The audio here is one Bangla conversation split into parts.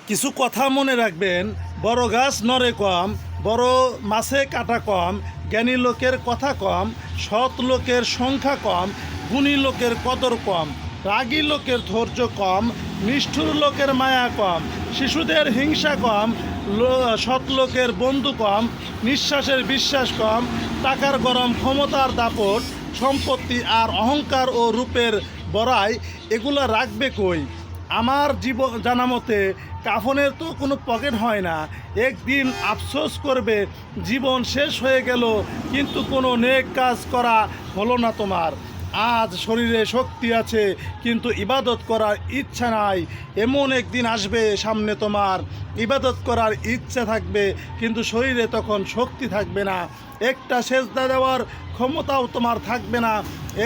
কিছু কথা মনে রাখবেন, বড় গাছ নড়ে কম, বড় মাছে কাটা কম, জ্ঞানী লোকের কথা কম, সৎ লোকের সংখ্যা কম, গুণী লোকের কদর কম, রাগী লোকের ধৈর্য কম, নিষ্ঠুর লোকের মায়া কম, শিশুদের হিংসা কম, সৎ লোকের বন্ধু কম, নিঃশ্বাসের বিশ্বাস কম, টাকার গরম ক্ষমতার দাপট, সম্পত্তি আর অহংকার ও রূপের বড়াই এগুলো রাখবে কই? আমার জীবন জানা মতে কাফনের তো কোনো পকেট হয় না। একদিন আফসোস করবে জীবন শেষ হয়ে গেল, কিন্তু কোনো নেক কাজ করা হলো না তোমার। আজ শরীরে শক্তি আছে কিন্তু ইবাদত করার ইচ্ছা নাই। এমন একদিন আসবে সামনে তোমার, ইবাদত করার ইচ্ছা থাকবে কিন্তু শরীরে তখন শক্তি থাকবে না, একটা সেজদা দেওয়ার ক্ষমতাও তোমার থাকবে না।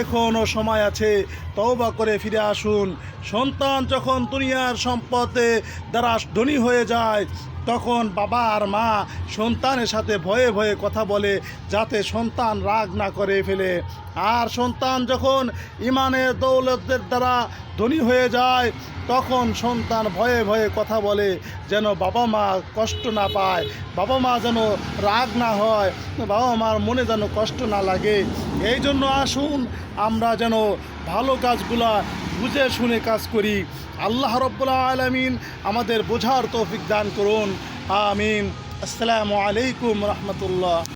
এখনও সময় আছে, তওবা করে ফিরে আসুন। সন্তান যখন দুনিয়ার সম্পদে দ্বারা ধনী হয়ে যায়, তখন বাবা আর মা সন্তানের সাথে ভয়ে ভয়ে কথা বলে যাতে সন্তান রাগ না করে ফেলে। আর সন্তান যখন ইমানের দৌলতের দ্বারা ধনী হয়ে যায়, তখন সন্তান ভয়ে ভয়ে কথা বলে যেন বাবা মা কষ্ট না পায়, বাবা মা যেন রাগ না হয়, বাবা মার মনে যেন কষ্ট না লাগে। এই জন্য আসুন আমরা যেন ভালো কাজগুলা বুঝে শুনে কাজ করি। আল্লাহ রাব্বুল আলামিন আমাদের বোঝার তৌফিক দান করুন। আমিন। আসসালামু আলাইকুম রহমতুল্লাহ।